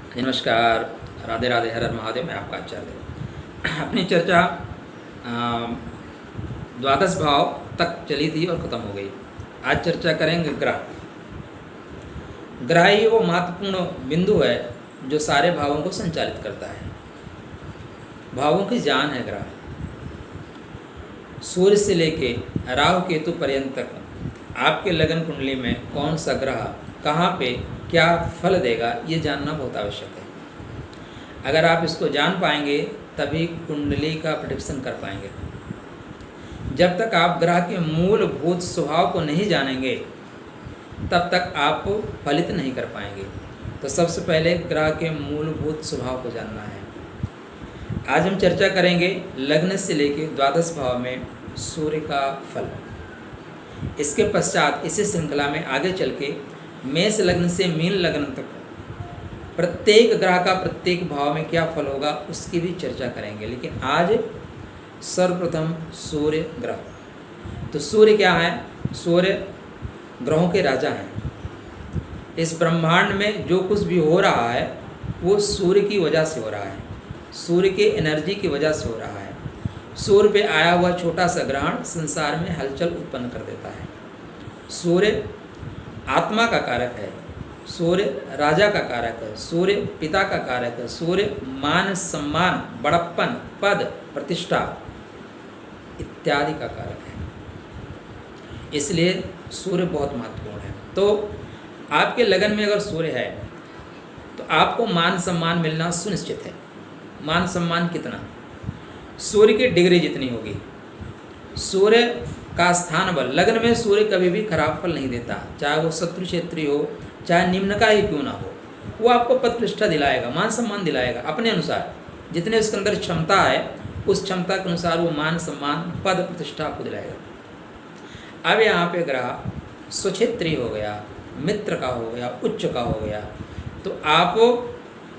नमस्कार। राधे राधे, हर हर महादेव। मैं आपका आचार्य। अपनी चर्चा द्वादश भाव तक चली थी और ख़त्म हो गई। आज चर्चा करेंगे ग्रह। ग्रह ही वो महत्वपूर्ण बिंदु है जो सारे भावों को संचालित करता है। भावों की जान है ग्रह। सूर्य से लेके राहु केतु पर्यंत तक आपके लगन कुंडली में कौन सा ग्रह कहाँ पे क्या फल देगा, ये जानना बहुत आवश्यक है। अगर आप इसको जान पाएंगे तभी कुंडली का प्रेडिक्शन कर पाएंगे। जब तक आप ग्रह के मूलभूत स्वभाव को नहीं जानेंगे तब तक आप फलित नहीं कर पाएंगे। तो सबसे पहले ग्रह के मूलभूत स्वभाव को जानना है। आज हम चर्चा करेंगे लग्न से लेकर द्वादश भाव में सूर्य का फल। इसके पश्चात इसी श्रृंखला में आगे चल के मेष लग्न से मीन लग्न तक प्रत्येक ग्रह का प्रत्येक भाव में क्या फल होगा उसकी भी चर्चा करेंगे। लेकिन आज सर्वप्रथम सूर्य ग्रह। तो सूर्य क्या है? सूर्य ग्रहों के राजा हैं। इस ब्रह्मांड में जो कुछ भी हो रहा है वो सूर्य की वजह से हो रहा है, सूर्य के एनर्जी की वजह से हो रहा है। सूर्य पे आया हुआ छोटा सा ग्रहण संसार में हलचल उत्पन्न कर देता है। सूर्य आत्मा का कारक है, सूर्य राजा का कारक है, सूर्य पिता का कारक है, सूर्य मान सम्मान बड़प्पन पद प्रतिष्ठा इत्यादि का कारक है। इसलिए सूर्य बहुत महत्वपूर्ण है। तो आपके लगन में अगर सूर्य है तो आपको मान सम्मान मिलना सुनिश्चित है। मान सम्मान कितना? सूर्य की डिग्री जितनी होगी। सूर्य का स्थान बल, लगन में सूर्य कभी भी खराब फल नहीं देता, चाहे वो शत्रु क्षेत्री हो चाहे निम्न का ही क्यों ना हो। वो आपको पद प्रतिष्ठा दिलाएगा, मान सम्मान दिलाएगा अपने अनुसार। जितने उसके अंदर क्षमता है उस क्षमता के अनुसार वो मान सम्मान पद प्रतिष्ठा आपको दिलाएगा। अब यहाँ पे ग्रह स्वक्षेत्री हो गया, मित्र का हो गया, उच्च का हो गया, तो आप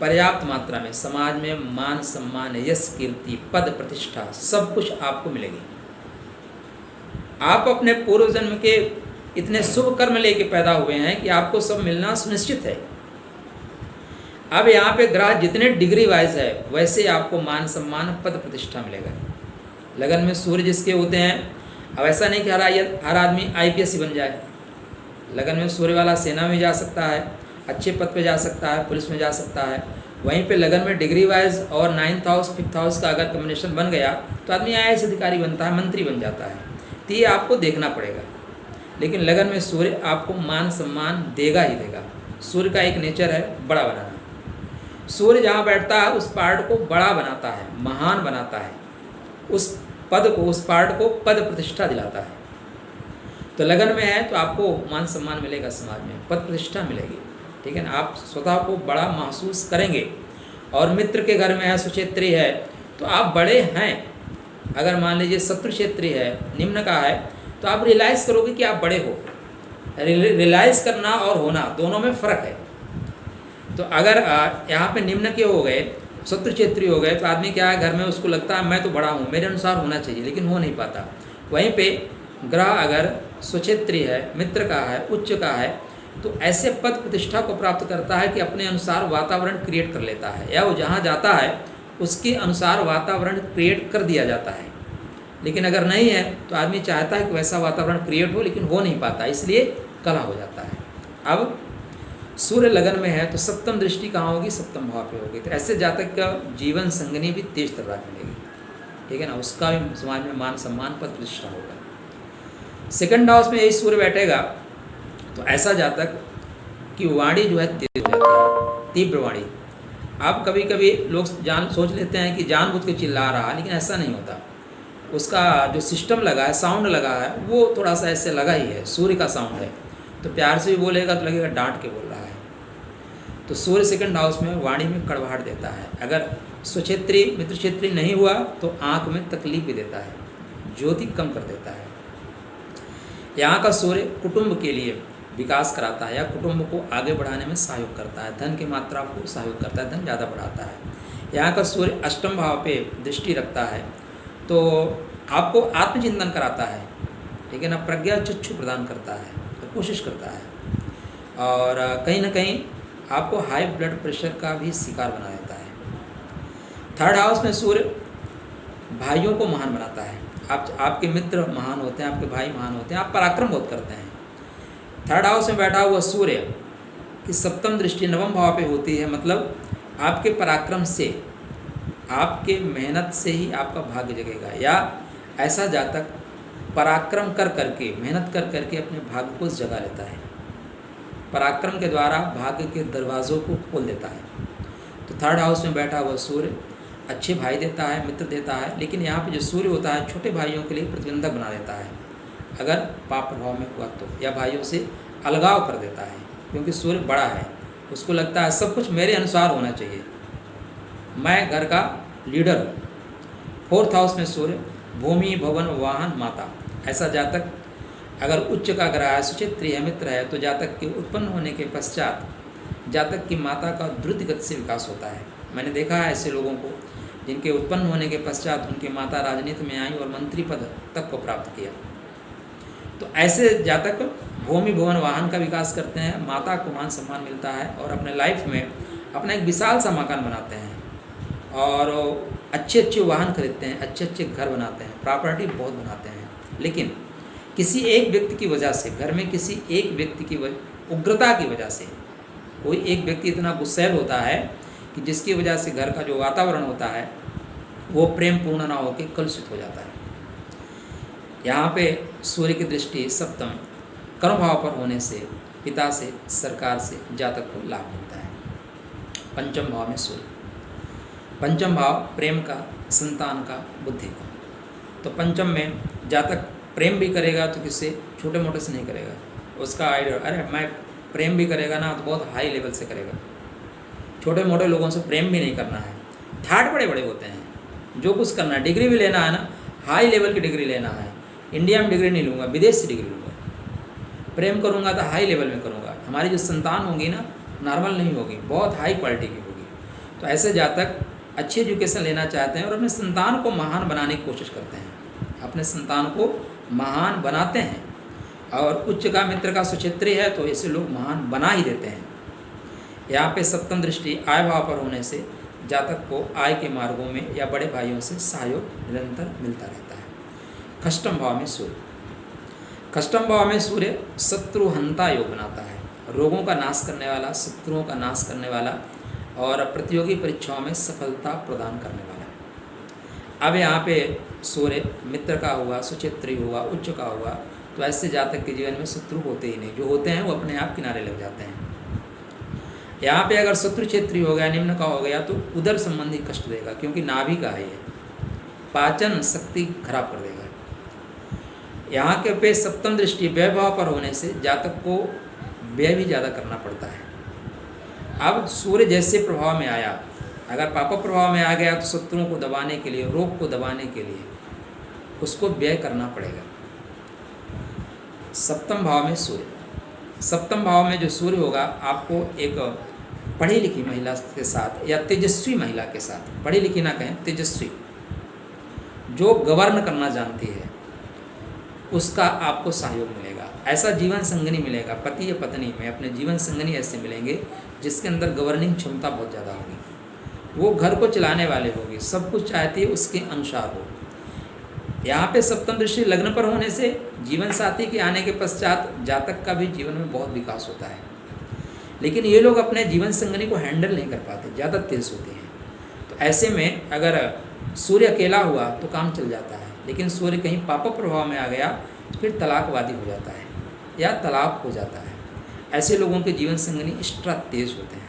पर्याप्त मात्रा में समाज में मान सम्मान यश कीर्ति पद प्रतिष्ठा सब कुछ आपको मिलेगी। आप अपने पूर्व जन्म के इतने शुभ कर्म लेके पैदा हुए हैं कि आपको सब मिलना सुनिश्चित है। अब यहाँ पे ग्रह जितने डिग्री वाइज है वैसे आपको मान सम्मान पद प्रतिष्ठा मिलेगा। लगन में सूर्य जिसके होते हैं, अब ऐसा नहीं कि हर आदमी IPS ही बन जाए। लगन में सूर्य वाला सेना में जा सकता है, अच्छे पद पे जा सकता है, पुलिस में जा सकता है। वहीं पे लगन में डिग्री वाइज और 9th हाउस 5th हाउस का अगर कॉम्बिनेशन बन गया तो आदमी IAS अधिकारी बनता है, मंत्री बन जाता है। तो ये आपको देखना पड़ेगा। लेकिन लगन में सूर्य आपको मान सम्मान देगा ही देगा। सूर्य का एक नेचर है बड़ा बनाना। सूर्य जहाँ बैठता है उस पार्ट को बड़ा बनाता है, महान बनाता है, उस पद को उस पार्ट को पद प्रतिष्ठा दिलाता है। तो लगन में है तो आपको मान सम्मान मिलेगा, समाज में पद प्रतिष्ठा मिलेगी, ठीक है ना। आप स्वतः को बड़ा महसूस करेंगे। और मित्र के घर में है, सुक्षेत्री है, तो आप बड़े हैं। अगर मान लीजिए शत्रु क्षेत्री है, निम्न का है, तो आप रियलाइज़ करोगे कि आप बड़े हो। रियलाइज़ करना और होना दोनों में फ़र्क है। तो अगर यहाँ पे निम्न के हो गए, शत्रु क्षेत्री हो गए, तो आदमी क्या है, घर में उसको लगता है मैं तो बड़ा हूँ, मेरे अनुसार होना चाहिए, लेकिन हो नहीं पाता। वहीं पे ग्रह अगर स्वक्षेत्री है, मित्र का है, उच्च का है, तो ऐसे पद प्रतिष्ठा को प्राप्त करता है कि अपने अनुसार वातावरण क्रिएट कर लेता है, या वो जहाँ जाता है उसके अनुसार वातावरण क्रिएट कर दिया जाता है। लेकिन अगर नहीं है तो आदमी चाहता है कि वैसा वातावरण क्रिएट हो, लेकिन हो नहीं पाता, इसलिए कलह हो जाता है। अब सूर्य लगन में है तो सप्तम दृष्टि कहाँ होगी? सप्तम भाव पे होगी। तो ऐसे जातक का जीवन संगनी भी तेज तर्रार मिलेगी, ठीक है ना। उसका भी समाज में मान सम्मान पद प्रतिष्ठा होगा। सेकंड हाउस में यही सूर्य बैठेगा तो ऐसा जातक की वाणी जो है तेज हो जाती है, तीव्र वाणी। आप कभी कभी लोग सोच लेते हैं कि जानबूझ के चिल्ला रहा, लेकिन ऐसा नहीं होता। उसका जो सिस्टम लगा है, साउंड लगा है, वो थोड़ा सा ऐसे लगा ही है, सूर्य का साउंड है। तो प्यार से भी बोलेगा तो लगेगा डांट के बोल रहा है। तो सूर्य सेकंड हाउस में वाणी में कड़वाहट देता है। अगर स्वक्षेत्री मित्र क्षेत्री नहीं हुआ तो आँख में तकलीफ भी देता है, ज्योति कम कर देता है। यहाँ का सूर्य कुटुंब के लिए विकास कराता है या कुटुंब को आगे बढ़ाने में सहयोग करता है, धन की मात्रा को सहयोग करता है, धन ज़्यादा बढ़ाता है। यहाँ का सूर्य अष्टम भाव पे दृष्टि रखता है तो आपको आत्मचिंतन कराता है, ठीक है ना, प्रज्ञा चक्षु प्रदान करता है, तो कोशिश करता है। और कहीं ना कहीं आपको हाई ब्लड प्रेशर का भी शिकार बना देता है। थर्ड हाउस में सूर्य भाइयों को महान बनाता है। आपके मित्र महान होते हैं, आपके भाई महान होते हैं, आप पराक्रम बहुत करते हैं। थर्ड हाउस में बैठा हुआ सूर्य की सप्तम दृष्टि नवम भाव पे होती है, मतलब आपके पराक्रम से, आपके मेहनत से ही आपका भाग्य जगेगा, या ऐसा जातक पराक्रम कर करके, मेहनत कर करके अपने भाग्य को जगा लेता है। पराक्रम के द्वारा भाग्य के दरवाज़ों को खोल देता है। तो थर्ड हाउस में बैठा हुआ सूर्य अच्छे भाई देता है, मित्र देता है, लेकिन यहाँ पे जो सूर्य होता है छोटे भाइयों के लिए प्रतिबंधक बना देता है अगर पाप प्रभाव में हुआ तो, या भाइयों से अलगाव कर देता है, क्योंकि सूर्य बड़ा है, उसको लगता है सब कुछ मेरे अनुसार होना चाहिए, मैं घर का लीडर हूँ। फोर्थ हाउस में सूर्य भूमि भवन वाहन माता, ऐसा जातक अगर उच्च का ग्रह है, सुचित्रीय है, मित्र है, तो जातक के उत्पन्न होने के पश्चात जातक की माता का द्रुत गति से विकास होता है। मैंने देखा है ऐसे लोगों को जिनके उत्पन्न होने के पश्चात उनकी माता राजनीति में आई और मंत्री पद तक को प्राप्त किया। तो ऐसे जातक भूमि भवन वाहन का विकास करते हैं, माता को मान सम्मान मिलता है और अपने लाइफ में अपना एक विशाल सा मकान बनाते हैं और अच्छे अच्छे वाहन खरीदते हैं, अच्छे अच्छे घर बनाते हैं, प्रॉपर्टी बहुत बनाते हैं। लेकिन किसी एक व्यक्ति की वजह से, घर में किसी एक व्यक्ति की उग्रता की वजह से, कोई एक व्यक्ति इतना गुस्सैल होता है कि जिसकी वजह से घर का जो वातावरण होता है वो प्रेम पूर्ण ना होकर कलुषित हो जाता है। यहाँ पे सूर्य की दृष्टि सप्तम कर्म भाव पर होने से पिता से, सरकार से जातक को लाभ मिलता है। पंचम भाव में सूर्य, पंचम भाव प्रेम का, संतान का, बुद्धि का। तो पंचम में जातक प्रेम भी करेगा तो किससे, छोटे मोटे से नहीं करेगा। उसका आइडिया, अरे मैं प्रेम भी करेगा ना तो बहुत हाई लेवल से करेगा, छोटे मोटे लोगों से प्रेम भी नहीं करना है। थाट बड़े बड़े होते हैं, जो कुछ करना है, डिग्री भी लेना है ना, हाई लेवल की डिग्री लेना है, इंडिया में डिग्री नहीं लूँगा, विदेश से डिग्री लूँगा। प्रेम करूँगा तो हाई लेवल में करूँगा, हमारी जो संतान होगी ना नॉर्मल नहीं होगी, बहुत हाई क्वालिटी की होगी। तो ऐसे जातक अच्छी एजुकेशन लेना चाहते हैं और अपने संतान को महान बनाने की कोशिश करते हैं, अपने संतान को महान बनाते हैं। और उच्च का मित्र का सुचित्रीय है तो ऐसे लोग महान बना ही देते हैं। यहाँ पे सप्तम दृष्टि आय भाव पर होने से जातक को आय के मार्गों में या बड़े भाइयों से सहयोग निरंतर मिलता रहता है। खष्टम भाव में सूर्य, खष्टम भाव में सूर्य शत्रुहंता योग बनाता है, रोगों का नाश करने वाला, शत्रुओं का नाश करने वाला और प्रतियोगी परीक्षाओं में सफलता प्रदान करने वाला। अब यहाँ पे सूर्य मित्र का हुआ, सुचित्रीय हुआ, उच्च का हुआ, तो ऐसे जातक के जीवन में शत्रु होते ही नहीं, जो होते हैं वो अपने आप किनारे लग जाते हैं। यहाँ पे अगर शत्रु क्षेत्रीय हो गया, निम्न का हो गया, तो उदर संबंधी कष्ट देगा, क्योंकि नाभि का है ये, पाचन शक्ति खराब कर देगा। यहाँ के पे सप्तम दृष्टि व्यय भाव पर होने से जातक को व्यय भी ज़्यादा करना पड़ता है। अब सूर्य जैसे प्रभाव में आया, अगर पाप प्रभाव में आ गया तो शत्रुओं को दबाने के लिए, रोग को दबाने के लिए उसको व्यय करना पड़ेगा। सप्तम भाव में सूर्य, सप्तम भाव में जो सूर्य होगा, आपको एक पढ़ी लिखी महिला के साथ या तेजस्वी महिला के साथ, पढ़ी लिखी ना कहें, तेजस्वी, जो गवर्न करना जानती है, उसका आपको सहयोग मिलेगा। ऐसा जीवन संगनी मिलेगा, पति या पत्नी में अपने जीवन संगनी ऐसे मिलेंगे जिसके अंदर गवर्निंग क्षमता बहुत ज़्यादा होगी, वो घर को चलाने वाले होगी, सब कुछ चाहती है उसके अनुसार हो। यहाँ पे सप्तम दृष्टि लग्न पर होने से जीवन साथी के आने के पश्चात जातक का भी जीवन में बहुत विकास होता है। लेकिन ये लोग अपने जीवन संगनी को हैंडल नहीं कर पाते, ज़्यादा तेज होते हैं। तो ऐसे में अगर सूर्य अकेला हुआ तो काम चल जाता है, लेकिन सूर्य कहीं पाप प्रभाव में आ गया तो फिर तलाकवादी हो जाता है या तलाक हो जाता है। ऐसे लोगों के जीवन संगनी एक्स्ट्रा तेज होते हैं।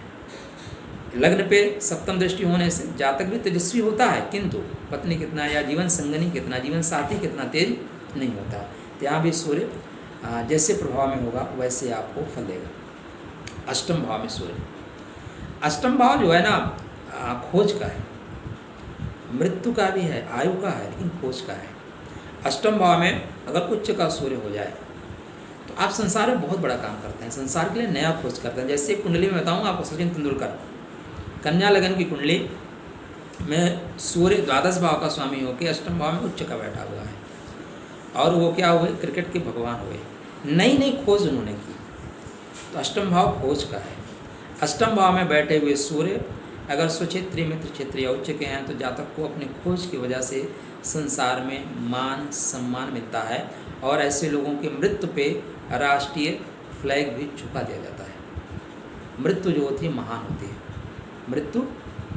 लग्न पे सप्तम दृष्टि होने से जातक भी तेजस्वी होता है, किंतु पत्नी कितना या जीवन संगनी कितना, जीवन साथी कितना तेज नहीं होता। तो यहाँ भी सूर्य जैसे प्रभाव में होगा वैसे आपको फल देगा। अष्टम भाव में सूर्य, अष्टम भाव जो है ना खोज का है, मृत्यु का भी है, आयु का है, लेकिन खोज का है। अष्टम भाव में अगर उच्च का सूर्य हो जाए तो आप संसार में बहुत बड़ा काम करते हैं, संसार के लिए नया खोज करते हैं। जैसे कुंडली में बताऊँ आपको, सचिन तेंदुलकर कन्या लगन की कुंडली में सूर्य द्वादश भाव का स्वामी होकर अष्टम भाव में उच्च का बैठा हुआ है, और वो क्या हुए, क्रिकेट के भगवान हुए। नई नई खोज उन्होंने की, तो अष्टम भाव खोज का है। अष्टम भाव में बैठे हुए सूर्य अगर स्वक्षेत्रीय मित्र क्षेत्रीय उच्च के हैं तो जातक को अपनी खोज की वजह से संसार में मान सम्मान मिलता है और ऐसे लोगों की मृत्यु पे राष्ट्रीय फ्लैग भी झुका दिया जाता है। मृत्यु जो होती है महान होती है, मृत्यु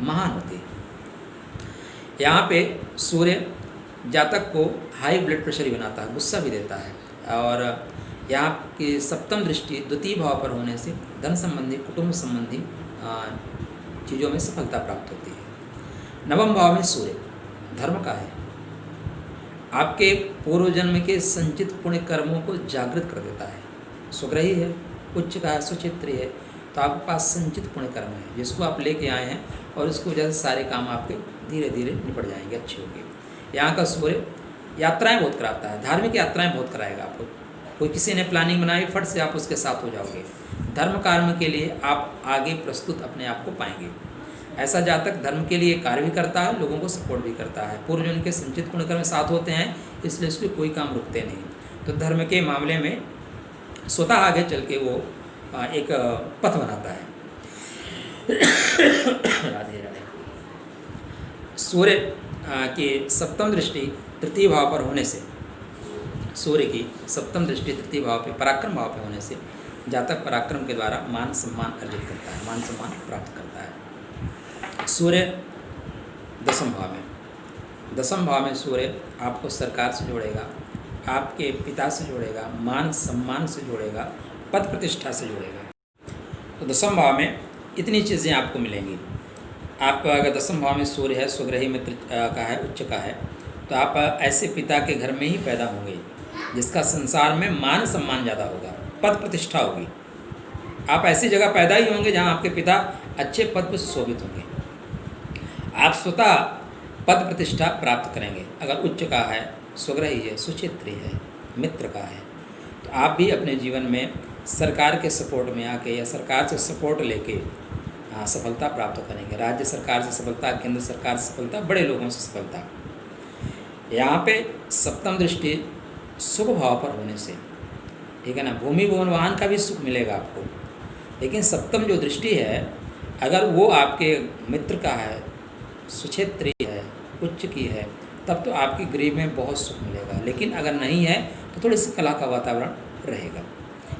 महान होती है। यहाँ पे सूर्य जातक को हाई ब्लड प्रेशर भी बनाता है, गुस्सा भी देता है। और यहाँ की सप्तम दृष्टि द्वितीय भाव पर होने से धन संबंधी कुटुंब संबंधी चीज़ों में सफलता प्राप्त होती है। नवम भाव में सूर्य धर्म का है, आपके पूर्व जन्म के संचित पुण्य कर्मों को जागृत कर देता है। स्वग्रही है, उच्च का है, स्वक्षेत्रीय है, तो आपके पास संचित पुण्य कर्म है जिसको आप लेके आए हैं और उसकी वजह से सारे काम आपके धीरे धीरे निपट जाएंगे, अच्छे होंगे। यहाँ का सूर्य यात्राएं बहुत कराता है, धार्मिक यात्राएं बहुत कराएगा आपको। कोई किसी ने प्लानिंग बनाई, फट से आप उसके साथ हो जाओगे। धर्म कर्म के लिए आप आगे प्रस्तुत अपने आप को पाएंगे। ऐसा जातक धर्म के लिए कार्य भी करता है, लोगों को सपोर्ट भी करता है। पूर्व जन्म के संचित पुण्य कर्म साथ होते हैं, इसलिए उसके कोई काम रुकते नहीं। तो धर्म के मामले में स्वतः आगे चल के वो एक पथ बनाता है। राधे राधे। सूर्य की सप्तम दृष्टि तृतीय भाव पर होने से, सूर्य की सप्तम दृष्टि तृतीय भाव पे पराक्रम भाव पे होने से जातक पराक्रम के द्वारा मान सम्मान अर्जित करता है, मान सम्मान प्राप्त करता है। सूर्य दसम भाव में, दसम भाव में सूर्य आपको सरकार से जोड़ेगा, आपके पिता से जोड़ेगा, मान सम्मान से जोड़ेगा, पद प्रतिष्ठा से जोड़ेगा। तो दसम भाव में इतनी चीज़ें आपको मिलेंगी। आप अगर दसम भाव में सूर्य है, स्वग्रही मित्र का है, उच्च का है, तो आप ऐसे पिता के घर में ही पैदा होंगे जिसका संसार में मान सम्मान ज़्यादा होगा, पद प्रतिष्ठा होगी। आप ऐसी जगह पैदा ही होंगे जहाँ आपके पिता अच्छे पद पर सुशोभित होंगे। आप स्वतः पद प्रतिष्ठा प्राप्त करेंगे। अगर उच्च का है, स्वग्रही है, सुक्षेत्रीय है, मित्र का है, तो आप भी अपने जीवन में सरकार के सपोर्ट में आके या सरकार से सपोर्ट लेके सफलता प्राप्त करेंगे। राज्य सरकार से सफलता, केंद्र सरकार से सफलता, बड़े लोगों से सफलता। यहाँ पे सप्तम दृष्टि शुभ भाव पर होने से, ठीक है ना, भूमि भवन वाहन का भी सुख मिलेगा आपको। लेकिन सप्तम जो दृष्टि है, अगर वो आपके मित्र का है, सुक्षेत्रीय है, उच्च की है, तब तो आपके गृह में बहुत सुख मिलेगा। लेकिन अगर नहीं है तो थोड़ी सी कला का वातावरण रहेगा।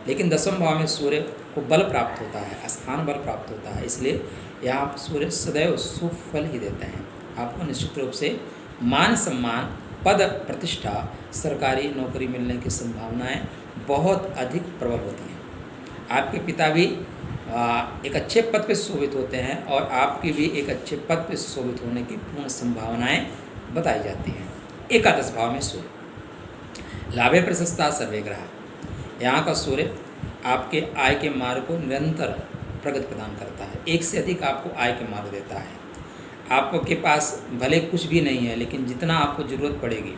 लेकिन दसम भाव में सूर्य को बल प्राप्त होता है, स्थान बल प्राप्त होता है, इसलिए यहाँ सूर्य सदैव शुभ फल ही देते हैं। आपको निश्चित रूप से मान सम्मान, पद प्रतिष्ठा, सरकारी नौकरी मिलने की संभावनाएं बहुत अधिक प्रबल होती हैं। आपके पिता भी एक अच्छे पद पर सुशोभित होते हैं और आपकी भी एक अच्छे पद पर सुशोभित होने की पूर्ण संभावनाएं बताई जाती हैं। एकादश भाव में सूर्य, लाभे प्रशस्ता सर्वे ग्रह। यहाँ का सूर्य आपके आय के मार्ग को निरंतर प्रगति प्रदान करता है, एक से अधिक आपको आय के मार्ग देता है। आपके पास भले कुछ भी नहीं है, लेकिन जितना आपको ज़रूरत पड़ेगी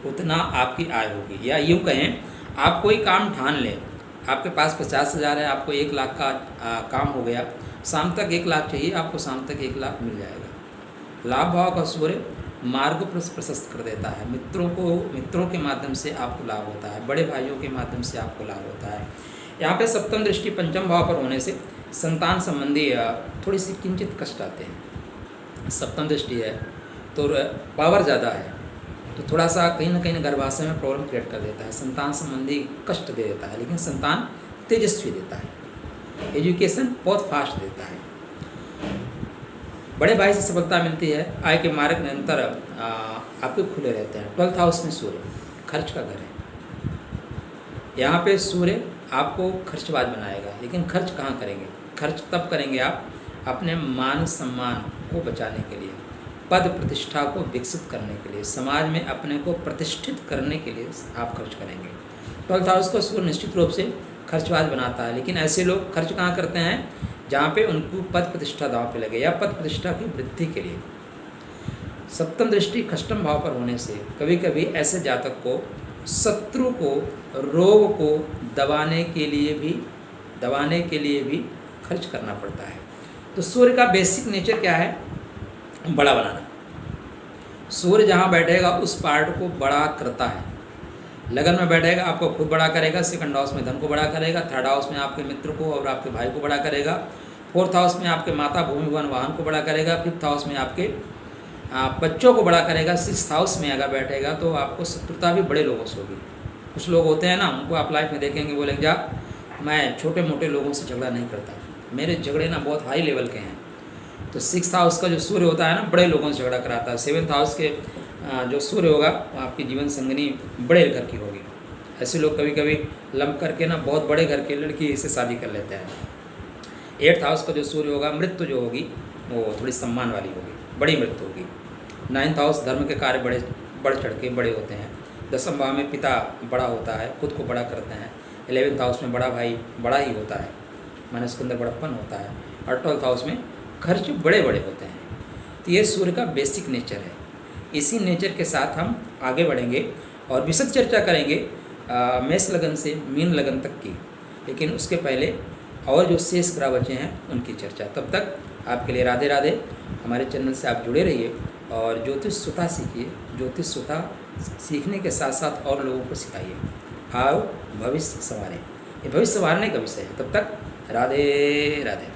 उतना आपकी आय होगी। या यूँ कहें, आप कोई काम ठान लें, आपके पास 50,000 है, आपको 1 लाख का काम हो गया, शाम तक 1 लाख चाहिए, आपको शाम तक 1 लाख मिल जाएगा। लाभ भाव का सूर्य मार्ग को प्रशस्त कर देता है। मित्रों के माध्यम से आपको लाभ होता है, बड़े भाइयों के माध्यम से आपको लाभ होता है। यहाँ पे सप्तम दृष्टि पंचम भाव पर होने से संतान संबंधी थोड़ी सी किंचित कष्ट आते हैं। सप्तम दृष्टि है तो पावर ज़्यादा है, तो थोड़ा सा कहीं ना कहीं गर्भाशय में प्रॉब्लम क्रिएट कर देता है, संतान संबंधी कष्ट दे देता है। लेकिन संतान तेजस्वी देता है, एजुकेशन बहुत फास्ट देता है, बड़े भाई से सफलता मिलती है, आय के मार्ग निरंतर आपके खुले रहते हैं। 12th हाउस में सूर्य खर्च का घर है। यहाँ पे सूर्य आपको खर्चबाज बनाएगा, लेकिन खर्च कहाँ करेंगे? खर्च तब करेंगे आप अपने मान सम्मान को बचाने के लिए, पद प्रतिष्ठा को विकसित करने के लिए, समाज में अपने को प्रतिष्ठित करने के लिए आप खर्च करेंगे। 12th हाउस को सूर्य निश्चित रूप से खर्चबाज बनाता है। लेकिन ऐसे लोग खर्च कहाँ करते हैं? जहाँ पे उनको पद प्रतिष्ठा दांव पे लगे या पद प्रतिष्ठा की वृद्धि के लिए। सप्तम दृष्टि खष्टम भाव पर होने से कभी कभी ऐसे जातक को शत्रु को, रोग को दबाने के लिए भी खर्च करना पड़ता है। तो सूर्य का बेसिक नेचर क्या है? बड़ा बनाना। सूर्य जहाँ बैठेगा उस पार्ट को बड़ा करता है। लगन में बैठेगा आपको खुद बड़ा करेगा, सेकंड हाउस में धन को बड़ा करेगा, थर्ड हाउस में आपके मित्र को और आपके भाई को बड़ा करेगा, 4th हाउस में आपके माता, भूमि, वन, वाहन को बड़ा करेगा। 5th हाउस में आपके बच्चों को बड़ा करेगा। 6th हाउस में अगर बैठेगा तो आपको शत्रुता भी बड़े लोगों से होगी। कुछ लोग होते हैं ना, उनको आप लाइफ में देखेंगे, बोलेंगे जा मैं छोटे मोटे लोगों से झगड़ा नहीं करता, मेरे झगड़े ना बहुत हाई लेवल के हैं। तो 6th हाउस का जो सूर्य होता है ना, बड़े लोगों से झगड़ा कराता है। 7th हाउस के जो सूर्य होगा वो आपकी जीवन संगनी बड़े घर की होगी। ऐसे लोग कभी कभी लंब करके ना बहुत बड़े घर की लड़की से शादी कर लेते हैं। 8th हाउस का जो सूर्य होगा, मृत्यु जो होगी वो थोड़ी सम्मान वाली होगी, बड़ी मृत्यु होगी। 9th हाउस धर्म के कार्य बढ़ चढ़ के बड़े होते हैं। 10वें भाव में पिता बड़ा होता है, खुद को बड़ा करते हैं। 11th हाउस में बड़ा भाई बड़ा ही होता है, माने उसके अंदर बड़प्पन होता है। और 12th हाउस में खर्च बड़े बड़े होते हैं। तो ये सूर्य का बेसिक नेचर है। इसी नेचर के साथ हम आगे बढ़ेंगे और विशद चर्चा करेंगे मेष लगन से मीन लगन तक की। लेकिन उसके पहले और जो शेष ग्रह बचे हैं उनकी चर्चा। तब तक आपके लिए राधे राधे। हमारे चैनल से आप जुड़े रहिए और ज्योतिष सुता सीखिए। ज्योतिष सुता सीखने के साथ साथ और लोगों को सिखाइए। आओ भविष्य संवारें। ये भविष्य संवारने का विषय है। तब तक राधे राधे।